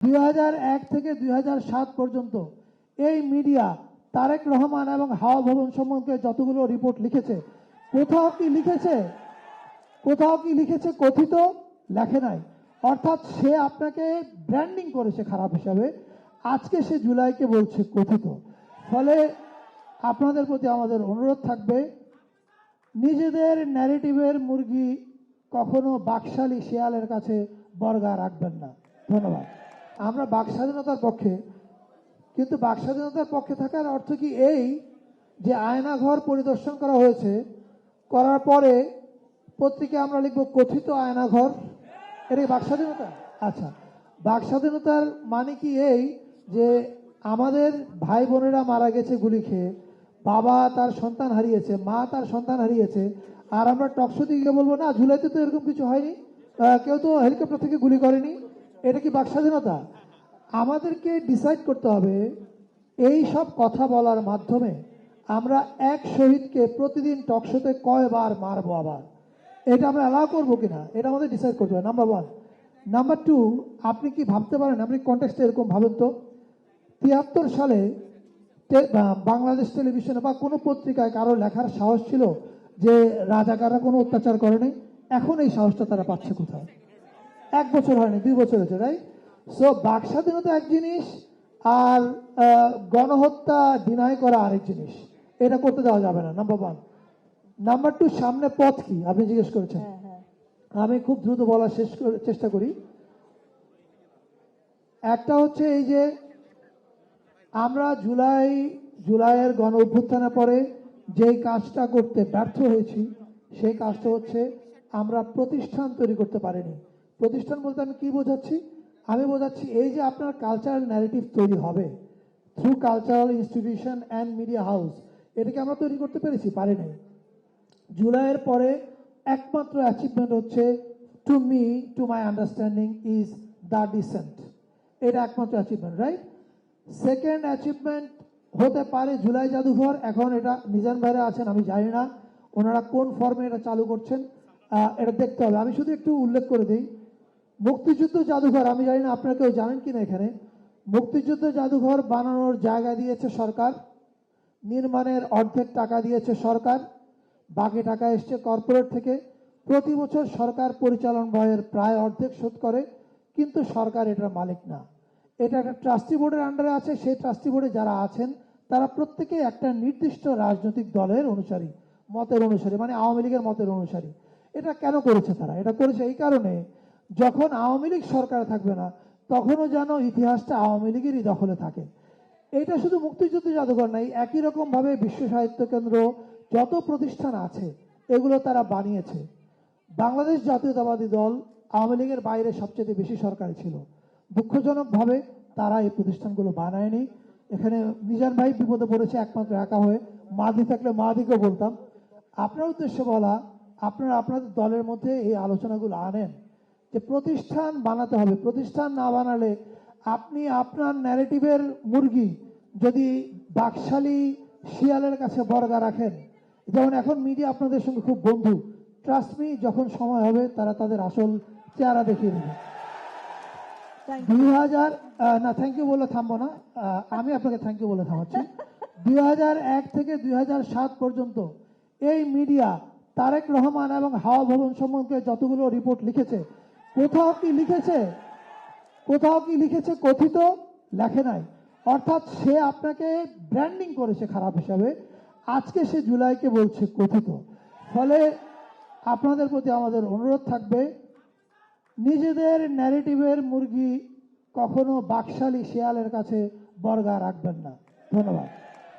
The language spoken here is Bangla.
2001 থেকে 2007 পর্যন্ত এই মিডিয়া তারেক রহমান এবং হাওয়া ভবন সম্বন্ধে যতগুলো রিপোর্ট লিখেছে, কোথাও কি লিখেছে কথিত? লেখে নাই। অর্থাৎ সে আপনাকে ব্র্যান্ডিং করেছে খারাপ হিসাবে, আজকে সে জুলাইকে বলছে কথিত। ফলে আপনাদের প্রতি আমাদের অনুরোধ থাকবে, নিজেদের ন্যারেটিভের মুরগি কখনো বাকশালী শিয়ালের কাছে বর্গা রাখবেন না। ধন্যবাদ। আমরা বাক স্বাধীনতার পক্ষে, কিন্তু বাক স্বাধীনতার পক্ষে থাকার অর্থ কি এই যে আয়নাঘর পরিদর্শন করা হয়েছে, করার পরে পত্রিকায় আমরা লিখব কথিত আয়নাঘর? এটা বাক স্বাধীনতা? আচ্ছা, বাক স্বাধীনতার মানে কি এই যে আমাদের ভাই বোনেরা মারা গেছে গুলি খেয়ে, বাবা তার সন্তান হারিয়েছে, মা তার সন্তান হারিয়েছে, আর আমরা টকশো দিকে বলবো না জুলাইতে তো এরকম কিছু হয়নি, কেউ তো হেলিকপ্টার থেকে গুলি করেনি? এটা কি বাক স্বাধীনতা? আমাদেরকে ডিসাইড করতে হবে এই সব কথা বলার মাধ্যমে আমরা এক শহীদকে প্রতিদিন টকশোতে কয়বার মারবো, আবার এটা আমরা অ্যালাউ করবো কিনা, এটা আমাদের ডিসাইড করতে হবে, নাম্বার 1। নাম্বার 2, আপনি কি ভাবতে পারেন, আপনি কন্টেক্সটে এরকম ভাবেন তো, 73 সালে বাংলাদেশ টেলিভিশনে বা কোনো পত্রিকায় কারো লেখার সাহস ছিল যে রাজাকাররা কোনো অত্যাচার করেনি? এখন এই সাহসটা তারা পাচ্ছে কোথায়? 1 বছর হয়নি, 2 বছর হয়েছে, রাইট? সো বাক স্বাধীনতা এক জিনিস, আর গণহত্যা ডিনাই করা আরেক জিনিস। এটা করতে দেওয়া যাবে না, নাম্বার 1। নাম্বার 2, সামনে পথ কি আপনি জিজ্ঞেস করেছেন। আমি খুব দ্রুত বলার চেষ্টা করি। একটা হচ্ছে এই যে আমরা জুলাইয়ের গণ অভ্যুত্থানের পরে যেই কাজটা করতে ব্যর্থ হয়েছি, সেই কাজটা হচ্ছে আমরা প্রতিষ্ঠান তৈরি করতে পারিনি। প্রতিষ্ঠান বলতে আমি কি বোঝাচ্ছি? আমি বোঝাচ্ছি এই যে আপনার কালচারাল ন্যারেটিভ তৈরি হবে through cultural institution and media house, এটাকে আমরা তৈরি করতে পেরেছি? পারি নাই। জুলাইয়ের পরে একমাত্র অ্যাচিভমেন্ট হচ্ছে, to my understanding, is the decent. এটা একমাত্র অ্যাচিভমেন্ট, রাইট? সেকেন্ড অ্যাচিভমেন্ট হতে পারে জুলাই জাদুঘর। এখন এটা নিজান ভাইরা আছেন, আমি জানি না ওনারা কোন ফর্মে এটা চালু করছেন, এটা দেখতে হবে। আমি শুধু একটু উল্লেখ করে দিই, মুক্তিযুদ্ধ জাদুঘর, আমি জানি না আপনারা কেউ জানেন কিনা, এখানে মুক্তিযুদ্ধ জাদুঘর বানানোর জায়গা দিয়েছে সরকার, নির্মাণের অর্ধেক টাকা দিয়েছে সরকার, বাকি টাকা এসছে কর্পোরেট থেকে। প্রতি বছর সরকার পরিচালন ব্যয়ের প্রায় অর্ধেক শোধ করে, কিন্তু সরকার এটার মালিক না। এটা একটা ট্রাস্টি বোর্ডের আন্ডারে আছে। সেই ট্রাস্টি বোর্ডে যারা আছেন তারা প্রত্যেকে একটা নির্দিষ্ট রাজনৈতিক দলের অনুসারী, মতের অনুসারী, মানে আওয়ামী লীগের মতের অনুসারী। এটা কেন করেছে তারা? এটা করেছে এই কারণে, যখন আওয়ামী লীগ সরকারে থাকবে না তখনও যেন ইতিহাসটা আওয়ামী লীগেরই দখলে থাকে। এটা শুধু মুক্তিযুদ্ধ জাদুঘর নাই, একই রকম ভাবে বিশ্ব সাহিত্য কেন্দ্র যত প্রতিষ্ঠান আছে এগুলো তারা বানিয়েছে। বাংলাদেশ জাতীয়তাবাদী দল আওয়ামী লীগের বাইরে সবচেয়ে বেশি সরকারি ছিল। দুঃখজনকভাবে তারা এই প্রতিষ্ঠানগুলো বানায়নি। এখানে নিজান ভাই বিপদে পড়েছে একমাত্র একা হয়ে, মাদি থাকলে মাদিকেও বলতাম। আপনার উদ্দেশ্যে বলা, আপনারা আপনাদের দলের মধ্যে এই আলোচনাগুলো আনেন যে প্রতিষ্ঠান বানাতে হবে। প্রতিষ্ঠান না বানালে আপনি আপনার ন্যারেটিভের মুরগি যদি বাকশালী শিয়ালের কাছে বর্গা রাখেন, যেমন এখন মিডিয়া আপনাদের সঙ্গে খুব বন্ধু, ট্রাস্ট মি, যখন সময় হবে তারা তাদের আসল চেহারা দেখিয়ে দেবে। 2000 না, থ্যাংক ইউ বলে থামবো না, আমি আপনাকে থ্যাংক ইউ বলে থামাচ্ছি। 2001 থেকে 2007 পর্যন্ত এই মিডিয়া তারেক রহমান এবং হাওয়া ভবন সম্বন্ধে যতগুলো রিপোর্ট লিখেছে, কোথাও কি লিখেছে কথিত? লেখে নাই। অর্থাৎ সে আপনাকে ব্র্যান্ডিং করেছে খারাপ হিসাবে, আজকে সে জুলাইকে বলছে কথিত। ফলে আপনাদের প্রতি আমাদের অনুরোধ থাকবে, নিজেদের ন্যারেটিভের মুরগি কখনো বাকশালী শিয়ালের কাছে বর্গা রাখবেন না। ধন্যবাদ।